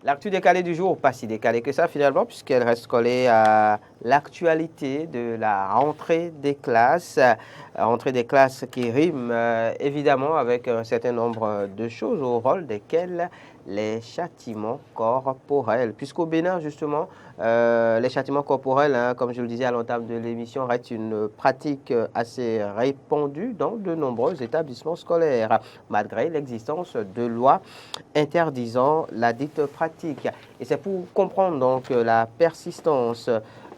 L'actu décalée du jour, pas si décalée que ça finalement, puisqu'elle reste collée à l'actualité de la rentrée des classes. Rentrée des classes qui rime évidemment avec un certain nombre de choses au rôle desquelles les châtiments corporels. Puisqu'au Bénin, justement, les châtiments corporels, comme je le disais à l'entame de l'émission, restent une pratique assez répandue dans de nombreux établissements scolaires, malgré l'existence de lois interdisant la dite pratique. Et c'est pour comprendre donc la persistance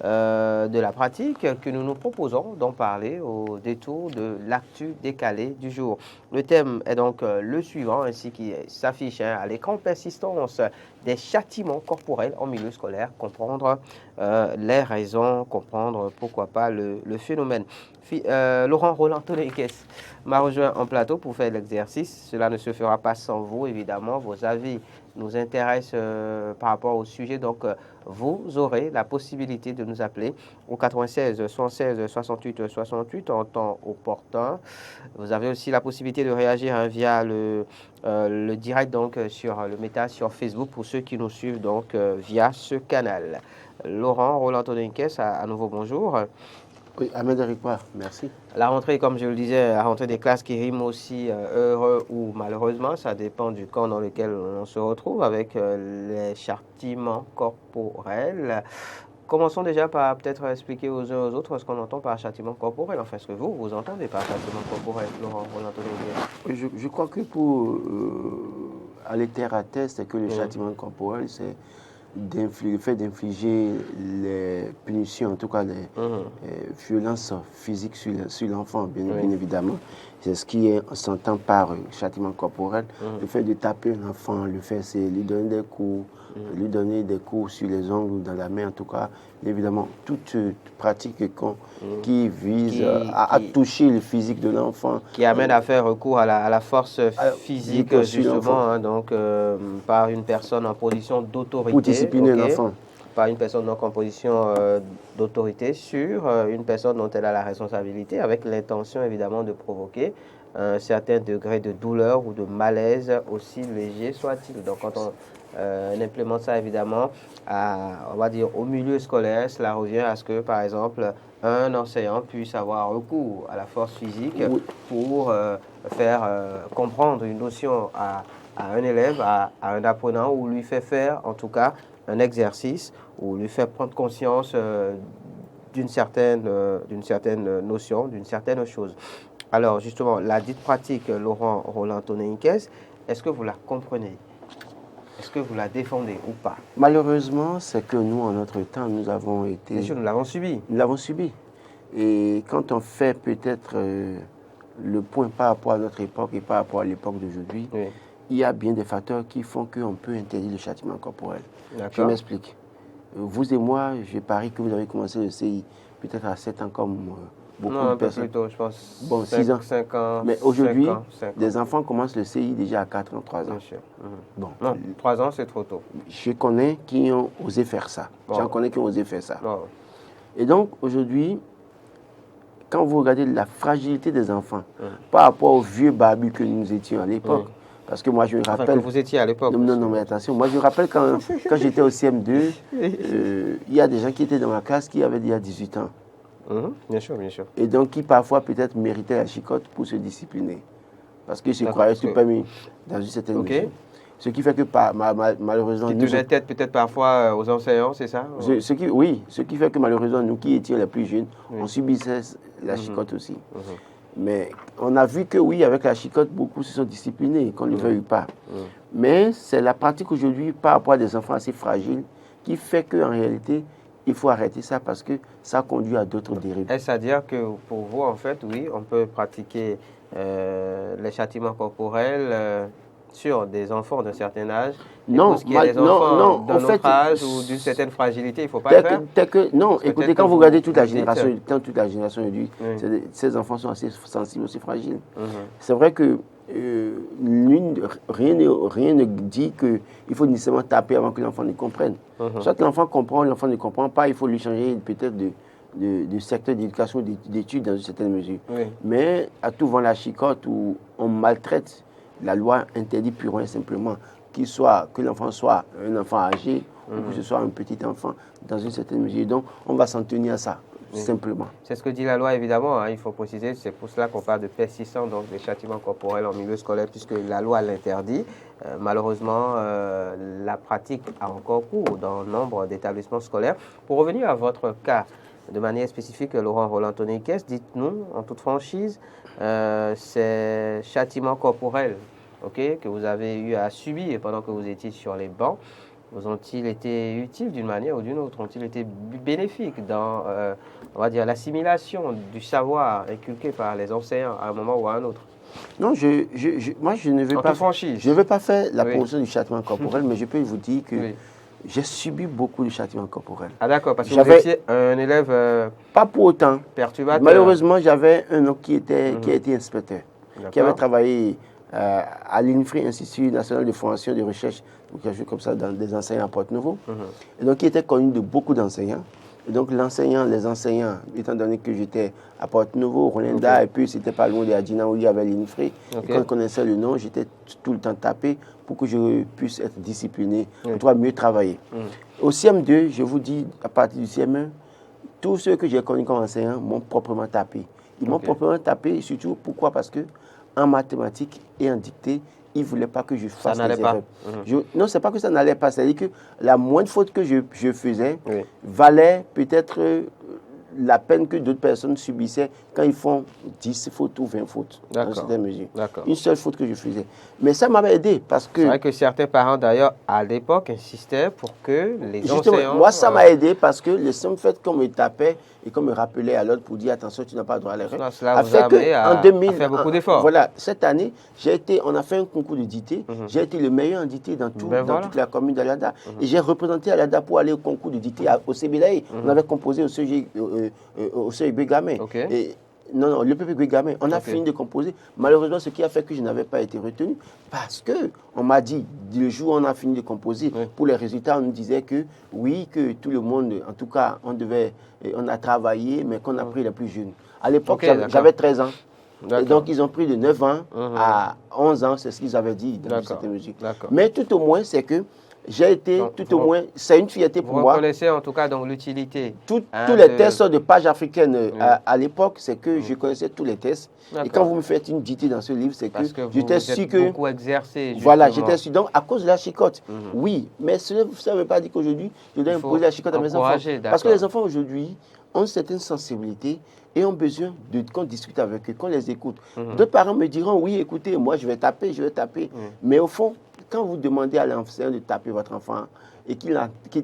de la pratique que nous nous proposons d'en parler au détour de l'actu décalé du jour. Le thème est donc le suivant, ainsi qui s'affiche à l'écran: persistance des châtiments corporels en milieu scolaire, comprendre les raisons, comprendre pourquoi pas le phénomène. Laurent Roland Tonekes m'a rejoint en plateau pour faire l'exercice. Cela ne se fera pas sans vous, évidemment. Vos avis nous intéressent par rapport au sujet. Donc, vous aurez la possibilité de nous appeler au 96 76 68 68 en temps opportun. Vous avez aussi la possibilité de réagir via le direct donc sur le méta sur Facebook pour ceux qui nous suivent donc via ce canal. Laurent Roland Tonekes, à nouveau bonjour. Oui, Ahmed Erikwa, merci. La rentrée, comme je le disais, la rentrée des classes qui rime aussi heureux ou malheureusement, ça dépend du camp dans lequel on se retrouve avec les châtiments corporels. Commençons déjà par peut-être expliquer aux uns aux autres ce qu'on entend par châtiment corporel. Enfin, ce que vous entendez par châtiment corporel, Laurent Roland. Je crois que pour aller terre à terre, c'est que le châtiment corporel, c'est le fait d'infliger les punitions, en tout cas les violences physiques sur l'enfant, bien évidemment. C'est ce qui s'entend par châtiment corporel. Le fait de taper un enfant, le fait c'est lui donner des coups, lui donner des coups sur les ongles ou dans la main, en tout cas. Évidemment, toute pratique qui vise à toucher le physique de l'enfant. Qui amène à faire recours à la force physique, justement, donc par une personne en position d'autorité. Pour discipliner l'enfant. Par une personne donc en position d'autorité sur une personne dont elle a la responsabilité, avec l'intention évidemment de provoquer un certain degré de douleur ou de malaise, aussi léger soit-il. Donc quand on implémente ça évidemment on va dire au milieu scolaire, cela revient à ce que par exemple un enseignant puisse avoir recours à la force physique pour faire comprendre une notion à un élève, à un apprenant, ou lui fait faire en tout cas un exercice, ou lui fait prendre conscience d'une certaine notion, d'une certaine chose. Alors justement, la dite pratique, Laurent Roland Tonekes, est-ce que vous la comprenez? Est-ce que vous la défendez ou pas? Malheureusement, c'est que nous, en notre temps, nous avons été... Bien sûr, nous l'avons subi. Nous l'avons subi. Et quand on fait peut-être le point par rapport à notre époque et par rapport à l'époque d'aujourd'hui, il y a bien des facteurs qui font qu'on peut interdire le châtiment corporel. Je m'explique. Vous et moi, je parie que vous avez commencé le CI peut-être à 7 ans comme beaucoup de personnes. Plus tôt, je pense. Bon, 6 ans. 5 ans. Mais aujourd'hui, des enfants commencent le CI déjà à 4 ans, 3 ans. Bien sûr. Bon. Non, 3 ans, c'est trop tôt. Je connais qui ont osé faire ça. J'en connais qui ont osé faire ça. Bon. Et donc, aujourd'hui, quand vous regardez la fragilité des enfants par rapport aux vieux barbus que nous étions à l'époque, parce que moi, je me rappelle... Enfin, que vous étiez à l'époque. Non, mais attention. Moi, je me rappelle quand j'étais au CM2, il y a des gens qui étaient dans ma classe qui avaient déjà 18 ans. Bien sûr, bien sûr. Et donc, qui parfois, peut-être, méritaient la chicotte pour se discipliner. Parce qu'ils se croyaient super-mis dans une certaine mesure. Ce qui fait que, malheureusement... Qui tenait tête peut-être parfois aux enseignants, c'est ça? Ce qui fait que, malheureusement, nous qui étions les plus jeunes, on subissait la chicotte aussi. Mais on a vu que oui, avec la chicotte, beaucoup se sont disciplinés, qu'on ne le veuille pas. Mais c'est la pratique aujourd'hui par rapport à des enfants assez fragiles qui fait qu'en réalité, il faut arrêter ça parce que ça conduit à d'autres dérives. Est-ce à dire que pour vous, en fait, oui, on peut pratiquer les châtiments corporels sur des enfants d'un certain âge? Non, parce qu'il y a des enfants d'un autre âge ou d'une certaine fragilité, il ne faut pas le faire? Non, écoutez, quand vous regardez toute la génération aujourd'hui, ces enfants sont assez sensibles, aussi fragiles. C'est vrai que rien ne dit qu'il faut nécessairement taper avant que l'enfant ne comprenne. Soit l'enfant comprend, l'enfant ne comprend pas, il faut lui changer peut-être de secteur d'éducation, d'études dans une certaine mesure. Mais à tout vent la chicotte où on maltraite, la loi interdit purement et simplement que l'enfant soit un enfant âgé ou que ce soit un petit enfant dans une certaine mesure. Donc, on va s'en tenir à ça, simplement. C'est ce que dit la loi, évidemment, hein, il faut préciser. C'est pour cela qu'on parle de persistance, donc des châtiments corporels en milieu scolaire, puisque la loi l'interdit. Malheureusement, la pratique a encore cours dans nombre d'établissements scolaires. Pour revenir à votre cas, de manière spécifique, Laurent Roland Toniquès, dites-nous, en toute franchise, ces châtiments corporels que vous avez eu à subir pendant que vous étiez sur les bancs, vous ont-ils été utiles d'une manière ou d'une autre? Ont-ils été bénéfiques dans, on va dire, l'assimilation du savoir inculqué par les enseignants à un moment ou à un autre? Non, moi, je ne veux pas, franchise. Je ne veux pas faire la promotion du châtiment corporel, mais je peux vous dire que j'ai subi beaucoup de châtiments corporels. Ah d'accord, parce que vous étiez un élève pas pour autant perturbateur. Malheureusement, j'avais un oncle qui a été inspecteur, qui avait travaillé à l'INFRI, Institut national de formation et de recherche, ou quelque chose comme ça, dans des enseignants à Porte-Nouveau. Et donc, il était connu de beaucoup d'enseignants. Et donc, les enseignants, étant donné que j'étais à Porte-Nouveau, Rolinda, et puis c'était pas loin de Adjina où il y avait l'INFRI, et quand on connaissait le nom, j'étais tout le temps tapé pour que je puisse être discipliné, en tout cas mieux travailler. Au CM2, je vous dis, à partir du CM1, tous ceux que j'ai connus comme enseignants m'ont proprement tapé. Ils m'ont proprement tapé, surtout pourquoi? Parce que en mathématiques et en dictée, ils ne voulaient pas que je fasse des erreurs. Non, ce n'est pas que ça n'allait pas. C'est-à-dire que la moindre faute que je faisais valait peut-être la peine que d'autres personnes subissaient quand ils font 10 fautes ou 20 fautes. Dans certaines mesures. Une seule faute que je faisais. Mais ça m'avait aidé parce que... C'est vrai que certains parents, d'ailleurs, à l'époque, insistaient pour que les enseignants... Moi, ça m'a aidé parce que le simple fait qu'on me tapait et qu'on me rappelait à l'autre pour dire attention, tu n'as pas droit à l'erreur. Cela vous a amené à faire beaucoup d'efforts. Voilà, cette année, on a fait un concours de dictée. J'ai été le meilleur en dictée dans toute la commune d'Alada. Et j'ai représenté Alada pour aller au concours de dictée au CBLAI. On avait composé au seuil Bégamé. Non, le PP Bégamé. On a fini de composer. Malheureusement, ce qui a fait que je n'avais pas été retenu, parce qu'on m'a dit, le jour où on a fini de composer, pour les résultats, on nous disait que oui, que tout le monde, en tout cas, on a travaillé, mais qu'on a pris les plus jeunes. À l'époque, j'avais 13 ans. Et donc, ils ont pris de 9 ans à 11 ans, c'est ce qu'ils avaient dit dans cette mesure. Mais tout au moins, c'est que j'ai été, tout au moins, c'est une fierté pour moi. Vous reconnaissez en tout cas donc l'utilité. Tous les tests de page africaine à l'époque, c'est que je connaissais tous les tests. Et quand vous me faites une dictée dans ce livre, c'est que j'étais sûr que... beaucoup exercé. Voilà, j'étais sûr. Donc, à cause de la chicotte, oui. Mais ça ne veut pas dire qu'aujourd'hui, je dois imposer la chicotte à mes enfants. Parce que les enfants aujourd'hui ont une certaine sensibilité et ont besoin qu'on discute avec eux, qu'on les écoute. D'autres parents me diront, oui, écoutez, moi je vais taper. Mais au fond, quand vous demandez à l'enseignant de taper votre enfant et qu'il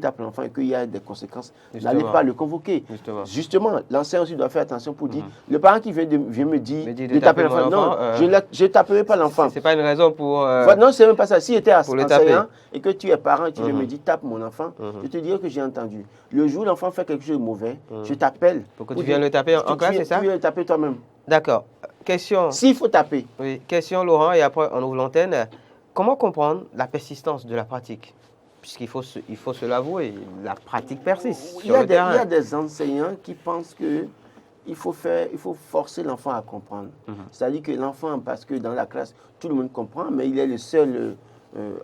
tape l'enfant et qu'il y a des conséquences, n'allez pas le convoquer. Justement, l'enseignant aussi doit faire attention pour dire, le parent qui vient me dire de taper l'enfant, non, je ne taperai pas l'enfant. Ce n'est pas une raison pour... non, c'est même pas ça. Si tu étais enseignant et que tu es parent et tu me dis tape mon enfant, je te dirai que j'ai entendu. Le jour où l'enfant fait quelque chose de mauvais, je t'appelle. Pour que tu viennes le taper en classe, c'est ça? Tu viens le taper toi-même. D'accord. Question. S'il faut taper. Oui, question Laurent, et après on ouvre l'antenne. Comment comprendre la persistance de la pratique? Puisqu'il faut se l'avouer, la pratique persiste. Il y a des enseignants qui pensent qu'il faut forcer l'enfant à comprendre. C'est-à-dire que l'enfant, parce que dans la classe, tout le monde comprend, mais il est le seul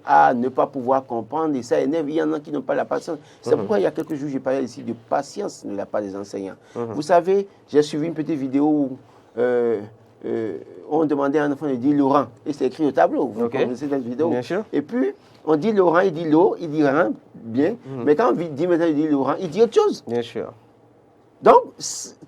à ne pas pouvoir comprendre et ça énerve. Il y en a qui n'ont pas la patience. C'est pourquoi il y a quelques jours, j'ai parlé ici de patience de la part des enseignants. Vous savez, j'ai suivi une petite vidéo où on demandait à un enfant de dire Laurent, et c'est écrit au tableau. Vous connaissez cette vidéo. Bien sûr. Et puis, on dit Laurent, il dit l'eau, il dit rien, bien. Mais quand on dit maintenant, il dit Laurent, il dit autre chose. Bien sûr. Donc,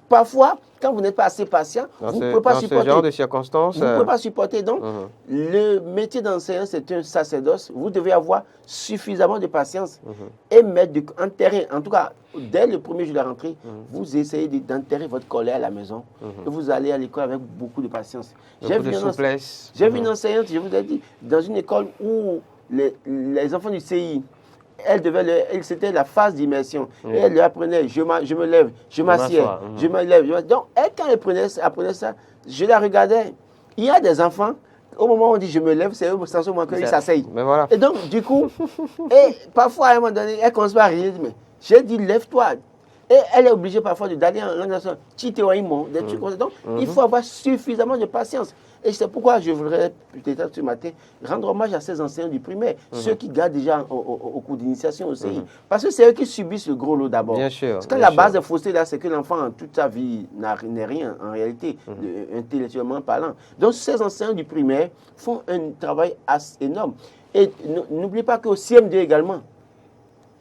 parfois, quand vous n'êtes pas assez patient, vous ne pouvez pas supporter. Ce genre de circonstances. Vous ne pouvez pas supporter. Donc, le métier d'enseignant, c'est un sacerdoce. Vous devez avoir suffisamment de patience et mettre en terrain. En tout cas, dès le premier jour de la rentrée, vous essayez d'enterrer votre colère à la maison et vous allez à l'école avec beaucoup de patience. J'ai vu une enseignante, je vous ai dit, dans une école où les enfants du CI, c'était la phase d'immersion. Et elle leur apprenait, je me lève, je m'assieds, je me lève. Donc, quand elle apprenait ça, je la regardais. Il y a des enfants, au moment où on dit je me lève, c'est eux sans moment qu'ils s'asseyent. Voilà. Et donc, du coup, et parfois, à un moment donné, elle commence à rire, mais j'ai dit lève-toi. Et elle est obligée parfois d'aller en langue nationale, des trucs comme ça. Donc, il faut avoir suffisamment de patience. Et c'est pourquoi je voudrais, peut-être ce matin, rendre hommage à ces enseignants du primaire, ceux qui gardent déjà au cours d'initiation aussi. Parce que c'est eux qui subissent le gros lot d'abord. Bien sûr. Parce que la base des faussetés, là, c'est que l'enfant, toute sa vie, n'est rien, en réalité, intellectuellement parlant. Donc, ces enseignants du primaire font un travail énorme. Et n'oubliez pas qu'au CM2 également,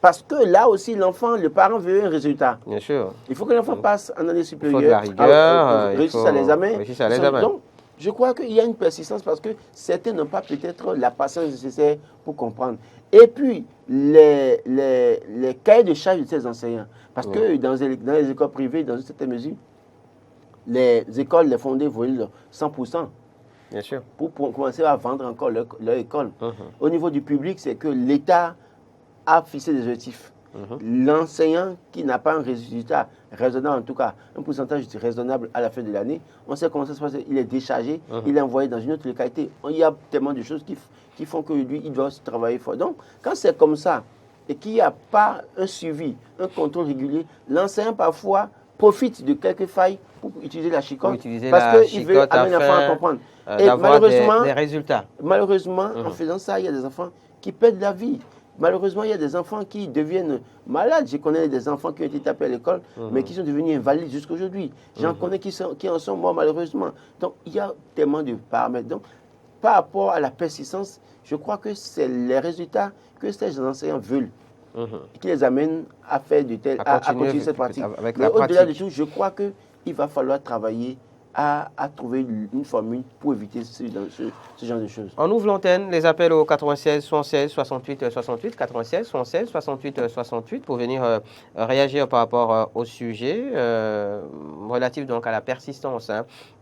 parce que là aussi, l'enfant, le parent veut un résultat. Bien sûr. Il faut que l'enfant passe en année supérieure. Il faut de la rigueur. Réussisse à l'examen. Réussisse à l'examen. Donc, je crois qu'il y a une persistance parce que certains n'ont pas peut-être la patience nécessaire pour comprendre. Et puis, les cahiers de charge de ces enseignants. Parce que dans les écoles privées, dans une certaine mesure, les écoles, les fondées volent 100%. Bien sûr. Pour commencer à vendre encore leur école. Au niveau du public, c'est que l'État a fixé des objectifs. L'enseignant qui n'a pas un résultat raisonnable, en tout cas un pourcentage raisonnable à la fin de l'année, on sait comment ça se passe, il est déchargé, il est envoyé dans une autre localité. Il y a tellement de choses qui font que lui, il doit travailler fort. Donc, quand c'est comme ça et qu'il n'y a pas un suivi, un contrôle régulier, l'enseignant parfois profite de quelques failles pour utiliser la chicotte, parce qu'il veut amener l'enfant à comprendre. Et malheureusement, des résultats. Malheureusement, en faisant ça, il y a des enfants qui perdent la vie. Malheureusement, il y a des enfants qui deviennent malades. Je connais des enfants qui ont été tapés à l'école, mais qui sont devenus invalides jusqu'à aujourd'hui. J'en connais qui en sont morts malheureusement. Donc, il y a tellement de paramètres. Donc, par rapport à la persistance, je crois que c'est les résultats que ces enseignants veulent, qui les amènent à faire à continuer cette pratique. Mais au-delà de tout, je crois qu'il va falloir travailler à trouver une formule pour éviter ce genre de choses. On ouvre l'antenne, les appels au 96 76 68 68, 96 76 68 68 pour venir réagir par rapport au sujet relatif donc à la persistance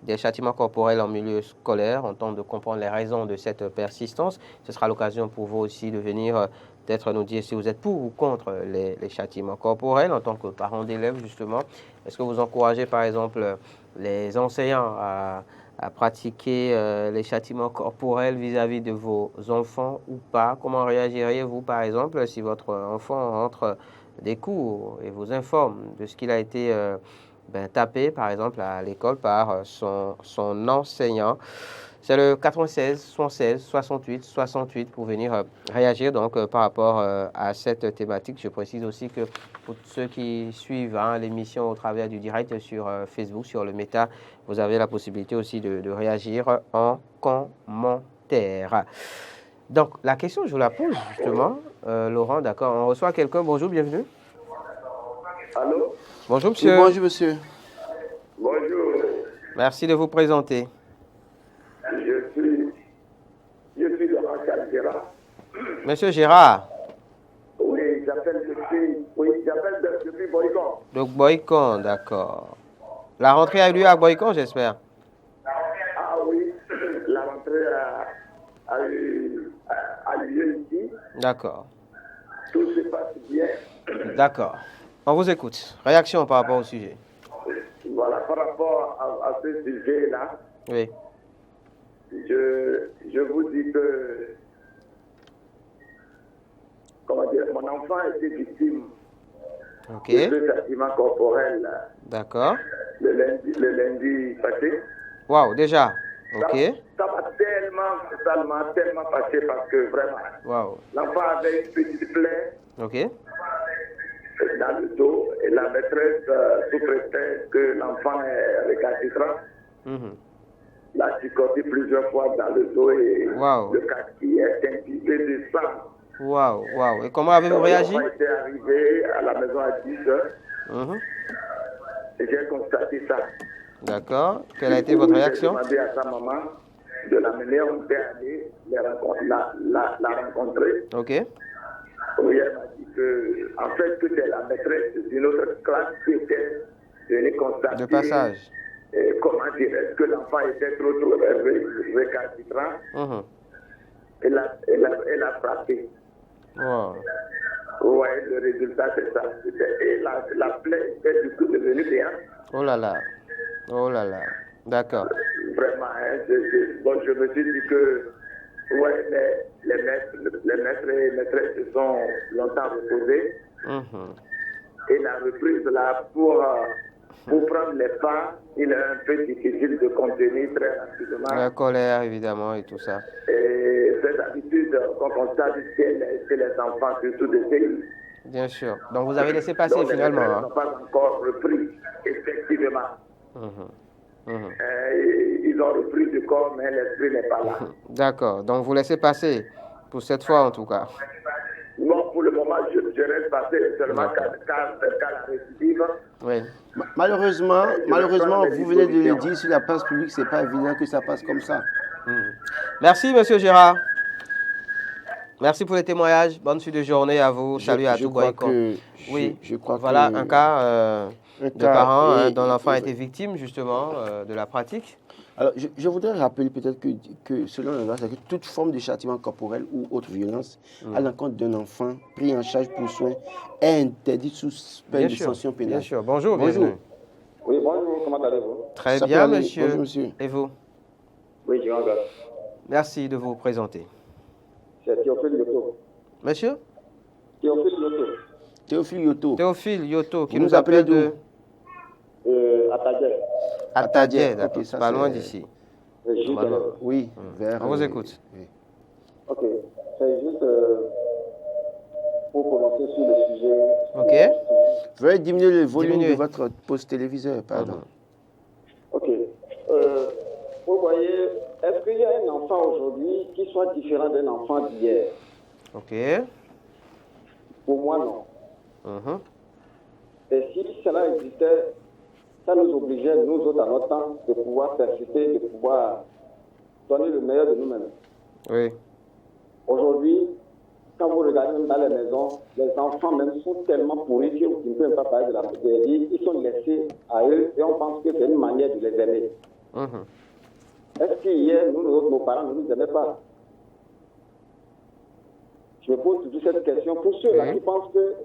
des châtiments corporels en milieu scolaire. On tente de comprendre les raisons de cette persistance. Ce sera l'occasion pour vous aussi de venir peut-être nous dire si vous êtes pour ou contre les châtiments corporels en tant que parent d'élèves justement. Est-ce que vous encouragez par exemple les enseignants à pratiquer les châtiments corporels vis-à-vis de vos enfants ou pas? Comment réagiriez-vous, par exemple, si votre enfant rentre des cours et vous informe de ce qu'il a été tapé, par exemple, à l'école par son enseignant? C'est le 96 76 68 68 pour venir réagir donc par rapport à cette thématique. Je précise aussi que pour ceux qui suivent l'émission au travers du direct sur Facebook, sur le Meta, vous avez la possibilité aussi de réagir en commentaire. Donc la question, je vous la pose justement, Laurent, d'accord. On reçoit quelqu'un. Bonjour, bienvenue. Allô? Bonjour, monsieur. Oui, bonjour, monsieur. Bonjour. Merci de vous présenter. Je suis Laurent Gérard. Monsieur Gérard. Oui, j'appelle depuis Boycon. Donc Boycon, d'accord. La rentrée a eu lieu à Boycon, j'espère. Ah oui, la rentrée a eu lieu ici. D'accord. Tout se passe bien. D'accord. On vous écoute. Réaction par rapport au sujet. Voilà, par rapport à ce sujet-là. Oui. Je vous dis que, comment dire, mon enfant a été victime de ce châtiment corporel. D'accord. Le lundi passé. Waouh, déjà. Ok. Ça m'a tellement passé parce que vraiment, l'enfant avait une petite plaie dans le dos et la maîtresse, sous prétexte que l'enfant est récalcitrant, l'a chicoté plusieurs fois dans le dos et le quartier est imbibé de sang. Waouh. Et comment avez-vous réagi? L'enfant était arrivé à la maison à 10h et j'ai constaté ça. D'accord. Quelle a été votre réaction? J'ai demandé à sa maman de l'amener, on peut aller la rencontrer. Ok. Oui, elle m'a dit que, en fait, que c'est la maîtresse d'une autre classe qui était venue constater. De passage. Comment dire, est-ce que l'enfant était trop récalcitrant? Elle a frappé. Oui, le résultat c'est ça. Et la plaie était du coup devenue béante. Oh là là. D'accord. Vraiment, bon, je me suis dit que les maîtres et les maîtresses se sont longtemps reposés. Et la reprise là, pour prendre les pas, il est un peu difficile de contenir très rapidement. La colère, évidemment, et tout ça. Et cette habitude qu'on constate chez les enfants, surtout de pays. Bien sûr. Donc vous avez laissé passer finalement. Les maîtresses n'ont pas encore repris, effectivement. Ils ont repris du corps, mais l'esprit n'est pas là. D'accord. Donc vous laissez passer, pour cette fois en tout cas. Bon, pour le moment, je reste passé seulement car la récidive. Oui. Malheureusement, vous venez de le dire, sur la place publique, ce n'est pas évident que ça passe comme ça. Merci, Monsieur Gérard. Merci pour les témoignages. Bonne suite de journée à vous. Salut à tout Boycon. Oui, je crois voilà un cas de parents dont l'enfant a été victime justement de la pratique. Alors, je voudrais rappeler peut-être que selon la loi, c'est que toute forme de châtiment corporel ou autre violence à l'encontre d'un enfant pris en charge pour soins est interdite sous peine de sanction pénale. Bien sûr. Bonjour, bienvenue. Oui, bonjour, comment allez-vous? Très bien, monsieur. Bonjour, monsieur. Et vous? Oui, je regarde. Merci de vous présenter. C'est Théophile Yoto. Monsieur? Théophile Yoto. Théophile Yoto, qui vous nous appelle de... Atadie, d'accord. Okay, pas loin d'ici. Oui, on vous écoute. Oui. Ok, c'est juste pour commencer sur le sujet. Ok. Veuillez diminuer le volume de votre poste téléviseur, pardon. Ok. Vous voyez, est-ce qu'il y a un enfant aujourd'hui qui soit différent d'un enfant d'hier? Ok. Pour moi, non. Et si cela existait, ça nous obligeait, nous autres, à notre temps, de pouvoir persister, de pouvoir donner le meilleur de nous-mêmes. Oui. Aujourd'hui, quand vous regardez même dans les maisons, les enfants même sont tellement pourris qu'ils ne peuvent pas parler de la vie. Ils sont laissés à eux et on pense que c'est une manière de les aimer. Est-ce qu'hier, nos parents ne nous aimaient pas? Je me pose toujours cette question pour ceux-là qui pensent que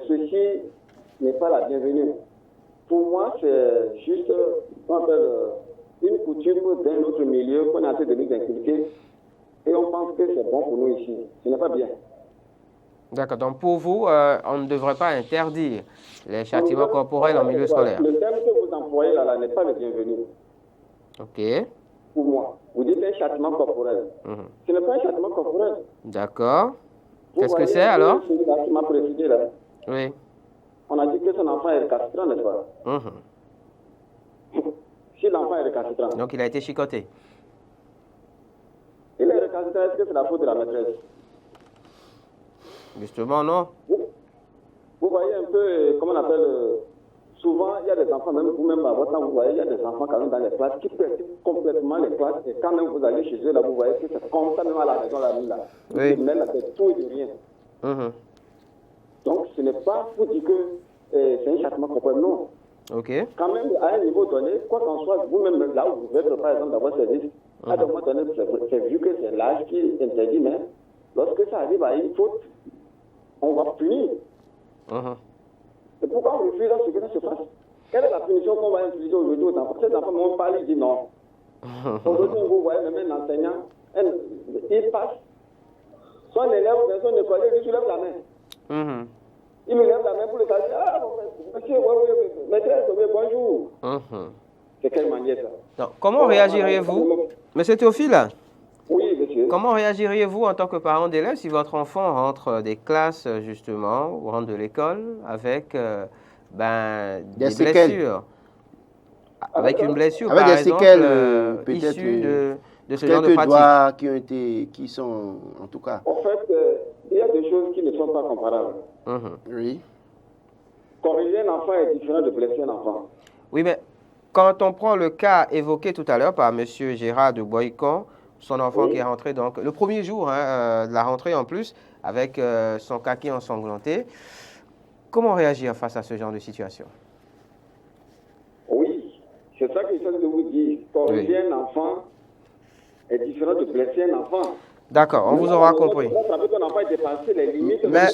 ceci n'est pas la bienvenue. Pour moi, c'est juste une coutume d'un autre milieu qu'on est en train de nous inculquer et on pense que c'est bon pour nous ici. Ce n'est pas bien. D'accord. Donc pour vous, on ne devrait pas interdire les châtiments corporels en milieu scolaire. Le terme que vous employez là n'est pas le bienvenu. Ok. Pour moi. Vous dites un châtiment corporel. Ce n'est pas un châtiment corporel. D'accord. Qu'est-ce que c'est alors? Celui-là qui m'a précisé là. Oui. On a dit que son enfant est récalcitrant, n'est-ce pas? Si l'enfant est récalcitrant. Donc il a été chicoté. Il est récalcitrant, est-ce que c'est la faute de la maîtresse? Justement, non. Vous voyez un peu, comment on appelle, souvent il y a des enfants, même vous-même à votre temps, vous voyez, il y a des enfants quand même dans les classes qui perdent complètement les classes et quand même vous allez chez eux, là, vous voyez que c'est comme ça même à la maison, la nuit, là. Oui. Ils mêlent avec tout et de rien. Donc ce n'est pas pour dire que c'est un châtiment corporel, non. Ok. Quand même, à un niveau donné, quoi qu'en soit, vous-même, là où vous êtes, par exemple, dans votre service, à un moment donné, c'est vu que c'est l'âge qui interdit, mais lorsque ça arrive à une faute, on va punir. C'est pourquoi on refuse à ce que ça se fasse. Quelle est la punition qu'on va utiliser aujourd'hui aux enfants? Ces enfants m'ont parlé, ils disent non. Aujourd'hui, vous voyez même un enseignant, il passe, son élève ou son écolier, il soulève la main. Il me lève la main pour le saluer. Ah, monsieur, maîtresse, bonjour. C'est quelle manière ça? Donc, comment réagiriez-vous, monsieur Théophile? Oui, monsieur. Comment réagiriez-vous en tant que parent d'élève si votre enfant rentre des classes, justement, ou rentre de l'école avec des blessures? Avec une blessure, avec par des exemple, séquelles, issue de ce genre de pratique. Doigts qui sont, en tout cas... En fait, il y a des choses qui ne sont pas comparables. Oui. Corriger un enfant est différent de blesser un enfant. Oui, mais quand on prend le cas évoqué tout à l'heure par M. Gérard de Boycon, son enfant qui est rentré donc le premier jour de la rentrée en plus, avec son kaki ensanglanté, comment réagir face à ce genre de situation? Oui, c'est ça que je de vous dire. Corriger un enfant est différent de blesser un enfant. D'accord, on vous aura compris. Mais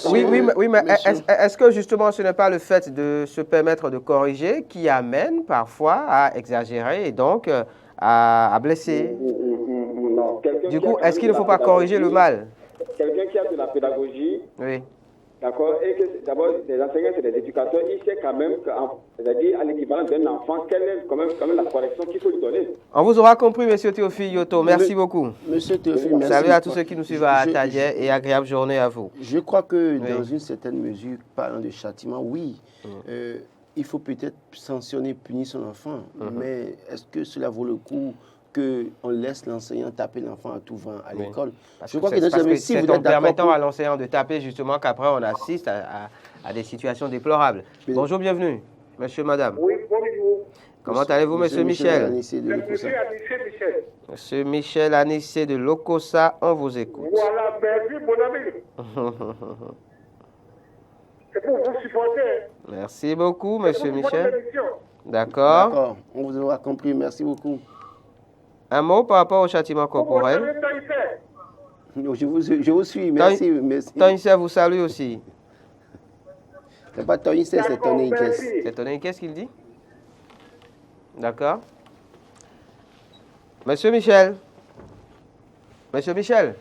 est-ce que justement ce n'est pas le fait de se permettre de corriger qui amène parfois à exagérer et donc à blesser? Non. Du coup, est-ce qu'il ne faut pas corriger le mal? Quelqu'un qui a de la pédagogie, D'accord. Et que d'abord, les enseignants, c'est des éducateurs. Ils savent quand même, c'est-à-dire à l'équivalent d'un enfant, quelle est quand même la correction qu'il faut lui donner. On vous aura compris, monsieur Théophile Yoto. Merci beaucoup. Monsieur Théophile, merci. Salut à tous ceux qui nous suivent à Tadjet et agréable journée à vous. Je crois que dans une certaine mesure, parlant de châtiment, oui, il faut peut-être sanctionner, punir son enfant. Mais est-ce que cela vaut le coup qu'on laisse l'enseignant taper l'enfant à tout vent à l'école? Je crois que c'est en permettant à l'enseignant de taper justement qu'après on assiste à des situations déplorables. Bonjour, bienvenue, monsieur, madame. Oui, bonjour. Comment allez-vous, monsieur Michel? Monsieur Michel. Monsieur Michel Anissé de Lokossa, on vous écoute. Voilà, merci, mon ami. C'est pour vous supporter. Merci beaucoup, monsieur Michel. D'accord. D'accord, on vous aura compris, merci beaucoup. Un mot par rapport au châtiment corporel. Je vous suis, merci. Toïnse vous salue aussi. C'est pas Toïnse, c'est Toninques. C'est Toninques qu'il dit? D'accord. Monsieur Michel. Monsieur Michel.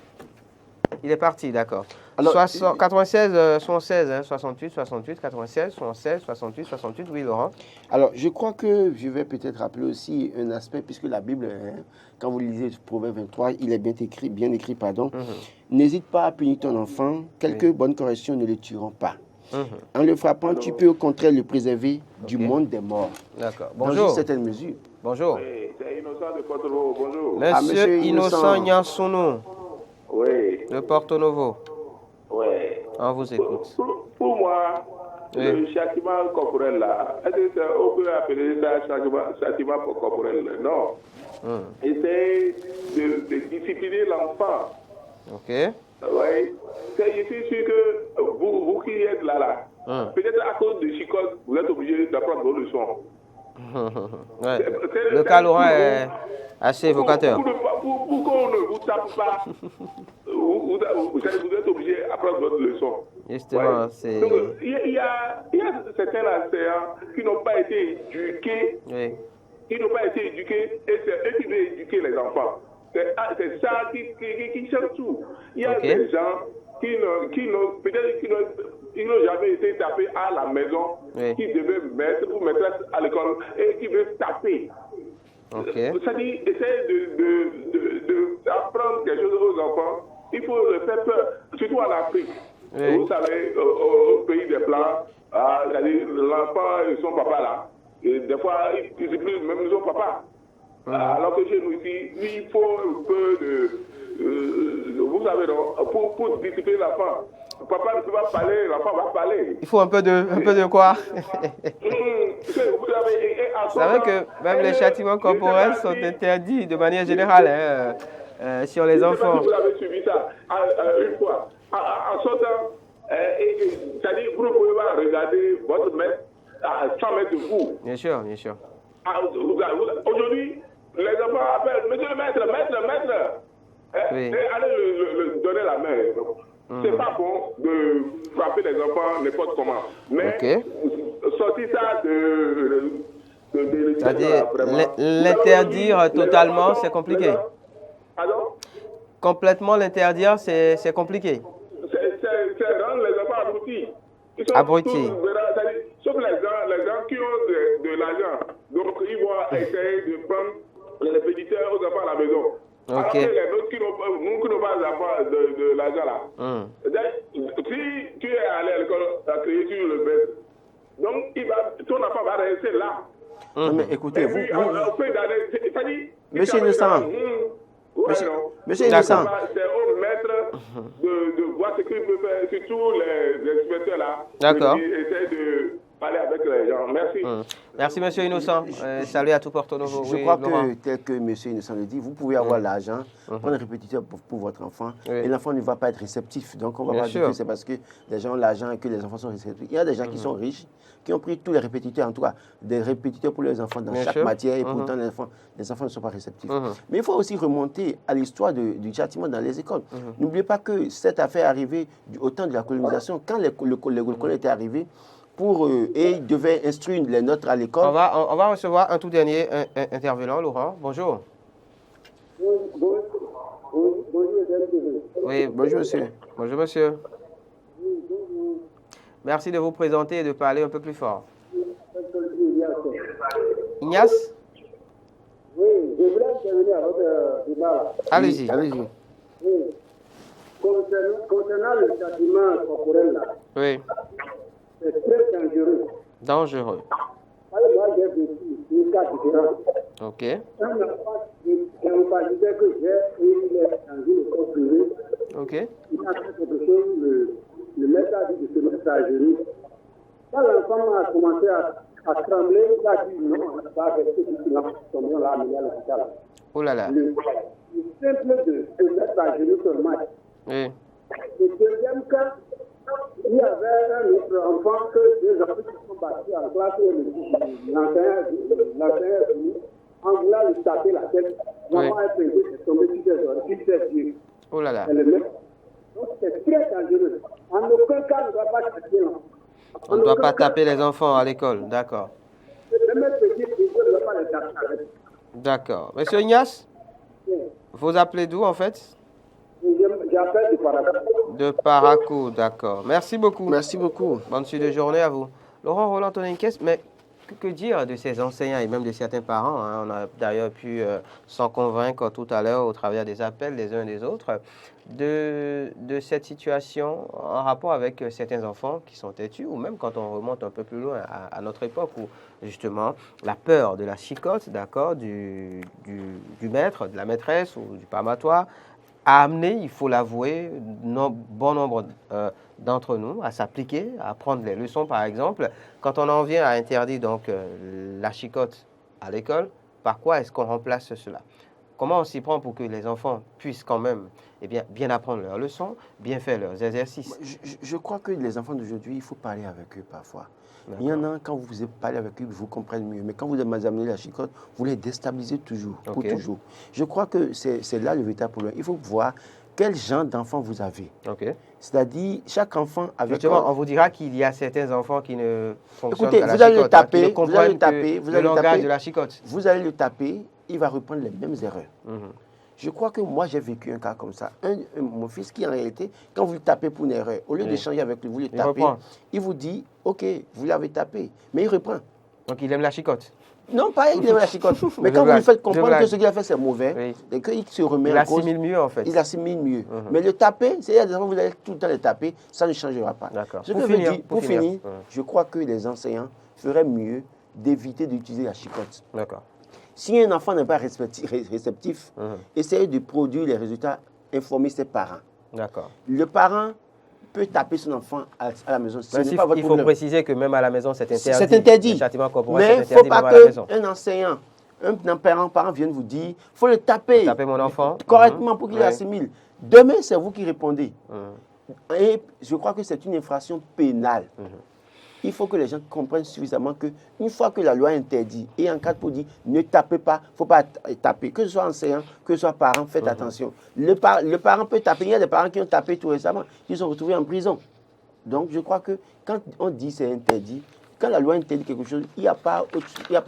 Il est parti, d'accord. 96, 76, 68, 68, 96, 76, 68, 68, oui, Laurent. Alors, je crois que je vais peut-être rappeler aussi un aspect, puisque la Bible, quand vous lisez Proverbe 23, il est bien écrit, pardon. N'hésite pas à punir ton enfant, quelques bonnes corrections ne le tueront pas. En le frappant, tu peux au contraire le préserver du monde des morts. D'accord. Bonjour. Dans une certaine mesure. Bonjour. Oui, c'est Innocent de Porto-Novo, bonjour. Monsieur Innocent Nyansounou. Oui. De Porto-Novo. Oui. On vous écoute. Pour moi, le châtiment corporel là, est-ce qu'on peut appeler ça châtiment corporel? Non. Essayez de discipliner l'enfant. Ok. Oui. Je suis sûr que vous qui êtes là, peut-être à cause de chicote, vous êtes obligé d'apprendre vos leçons. Ouais. Le cas Laurent est assez évocateur. Pour qu'on ne vous tape pas, vous êtes obligé d'apprendre votre leçon. Justement, c'est... Donc, il y a certains enseignants qui n'ont pas été éduqués, et c'est eux qui doivent éduquer les enfants. C'est ça qui change tout. Il y a des gens qui n'ont jamais été tapés à la maison, qui devaient vous mettre à l'école et qui veulent taper. C'est-à-dire, essayer d'apprendre quelque chose aux enfants. Il faut le faire peur, surtout en Afrique. Vous savez, au pays des Blancs, l'enfant et son papa là, et des fois, ils disciplinent même son papa. Alors que chez nous ici, il faut un peu de... vous savez, pour discipliner l'enfant, papa ne peut pas parler, l'enfant va parler. Il faut un peu de quoi? Vous savez que même les châtiments corporels sont interdits de manière générale sur les enfants. Vous avez suivi ça une fois. En sortant, c'est-à-dire vous ne pouvez pas regarder votre maître à 100 mètres de vous. Bien sûr, bien sûr. Aujourd'hui, les enfants appellent, monsieur le maître, maître. Et allez le donner la main. C'est pas bon de frapper les enfants n'importe comment. Mais sortir ça c'est-à-dire l'interdire totalement, c'est compliqué. Pardon? Complètement l'interdire, c'est compliqué. C'est rendre les enfants abrutis. Abrutis. Sauf les gens qui ont de l'argent. Donc, ils vont essayer de prendre les répétiteurs aux enfants à la maison. Alors que les autres qui n'ont pas de l'argent là. Si tu es allé à l'école, tu as créé sur le bête, donc ton enfant va rester là. Mais écoutez, vous... Monsieur Innocent. Monsieur Innocent. C'est au maître de voir ce qu'il peut faire, surtout les inspecteurs là. D'accord. Essayer de parler avec les gens. Merci. Merci, monsieur Innocent. Salut à tout Porto-Novo. Je crois que, tel que monsieur Innocent le dit, vous pouvez avoir l'argent, prendre un répétiteur pour votre enfant, et l'enfant ne va pas être réceptif. Donc, on va pas dire que c'est parce que les gens ont l'argent et que les enfants sont réceptifs. Il y a des gens qui sont riches, qui ont pris tous les répétiteurs, en tout cas, des répétiteurs pour les enfants dans chaque matière, et pourtant, les enfants ne sont pas réceptifs. Mais il faut aussi remonter à l'histoire du châtiment dans les écoles. N'oubliez pas que cette affaire est arrivée au temps de la colonisation. Quand les colons étaient arrivés, et ils devaient instruire les nôtres à l'école. On va recevoir un tout dernier intervenant, Laurent. Bonjour. Oui, bonjour monsieur. Bonjour monsieur. Merci de vous présenter et de parler un peu plus fort. Ignace? Oui, je voulais intervenir à votre débat. Allez-y. Allez-y. Oui. Concernant le châtiment corporel, là, Oui. c'est très dangereux. Dangereux. Moi, j'ai vécu des cas différents. OK. Un enfant qui disait que j'ai eu dans une école privée. OK. Il a fait quelque chose, le maître a dit de se mettre à genoux. Quand l'enfant a commencé à trembler, il a dit non, on ne va pas rester du silence. On l'a amené à l'hôpital. Oh là là. Le simple de se mettre à genoux sur le match. Oui. Le deuxième cas, il y avait un autre enfant que des enfants qui sont battus en classe et l'enseignant est venu en voulant lui taper la tête. Maman est tombée, c'est tombé sur ses yeux. Oh là là. Donc c'est très dangereux. En aucun cas, on ne doit pas taper l'enfant. On ne doit pas taper les enfants à l'école. D'accord. D'accord. Monsieur Ignace, vous appelez d'où en fait? J'appelle de Paracou. De Paracou, d'accord. Merci beaucoup. Merci beaucoup. Bonne suite de journée à vous. Laurent Roland, on a une question, mais que dire de ces enseignants et même de certains parents, hein? On a d'ailleurs pu s'en convaincre tout à l'heure au travers des appels des uns et des autres de cette situation en rapport avec certains enfants qui sont têtus, ou même quand on remonte un peu plus loin à notre époque où justement la peur de la chicotte, d'accord, du maître, de la maîtresse ou du pamatoire a amené, il faut l'avouer, bon nombre d'entre nous à s'appliquer, à prendre les leçons par exemple. Quand on en vient à interdire donc la chicotte à l'école, par quoi est-ce qu'on remplace cela? Comment on s'y prend pour que les enfants puissent quand même bien apprendre leurs leçons, bien faire leurs exercices? Je crois que les enfants d'aujourd'hui, il faut parler avec eux parfois. Il y en a, quand vous parlez avec eux, vous comprenez mieux. Mais quand vous amenez la chicotte, vous les déstabilisez toujours, pour toujours. Je crois que c'est là le véritable problème. Il faut voir quel genre d'enfant vous avez. C'est-à-dire, chaque enfant avec... Justement, on vous dira qu'il y a certains enfants qui ne fonctionnent Écoutez, qu'à la vous allez chicotte, le taper, qui ne vous allez le comprennent taper, que vous allez le le langage taper, de la chicotte. vous allez le taper, il va reprendre les mêmes erreurs. Je crois que moi, j'ai vécu un cas comme ça. Mon fils qui, en réalité, quand vous le tapez pour une erreur, au lieu d'échanger avec lui, vous le tapez, il vous dit, OK, vous l'avez tapé, mais il reprend. Donc, il aime la chicotte? Non, pas il aime la chicotte. Mais quand vous lui faites comprendre que ce qu'il a fait, c'est mauvais, et qu'il se remet en cause, il assimile mieux, en fait. Il assimile mieux. Mais le taper, c'est-à-dire que vous allez tout le temps le taper, ça ne changera pas. D'accord. Pour finir, je crois que les enseignants feraient mieux d'éviter d'utiliser la chicotte. D'accord. Si un enfant n'est pas réceptif, essayez de produire les résultats, informer ses parents. D'accord. Le parent peut taper son enfant à la maison. Il faut préciser que même à la maison, c'est interdit. C'est interdit. Mais il ne faut pas qu'un enseignant, un parent vienne vous dire, il faut le taper. Taper mon enfant. Correctement pour qu'il assimile. Demain, c'est vous qui répondez. Et je crois que c'est une infraction pénale. Il faut que les gens comprennent suffisamment qu'une fois que la loi interdit et en cas pour dire ne tapez pas, il ne faut pas taper, que ce soit enseignant, que ce soit parent, faites attention. Le parent peut taper, il y a des parents qui ont tapé tout récemment, qui sont retrouvés en prison. Donc je crois que quand on dit c'est interdit, quand la loi interdit quelque chose, il n'y a pas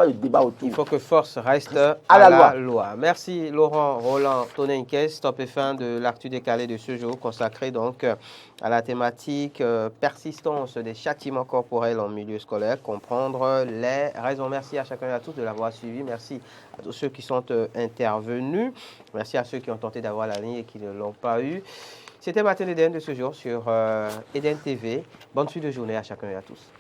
de débat autour. Il faut que force reste à la loi. Merci Laurent Roland Tonenquez, top et fin de l'actu décalé de ce jour, consacré donc à la thématique persistance des châtiments corporels en milieu scolaire, comprendre les raisons. Merci à chacun et à tous de l'avoir suivi. Merci à tous ceux qui sont intervenus. Merci à ceux qui ont tenté d'avoir la ligne et qui ne l'ont pas eu. C'était Matin Eden de ce jour sur Eden TV. Bonne suite de journée à chacun et à tous.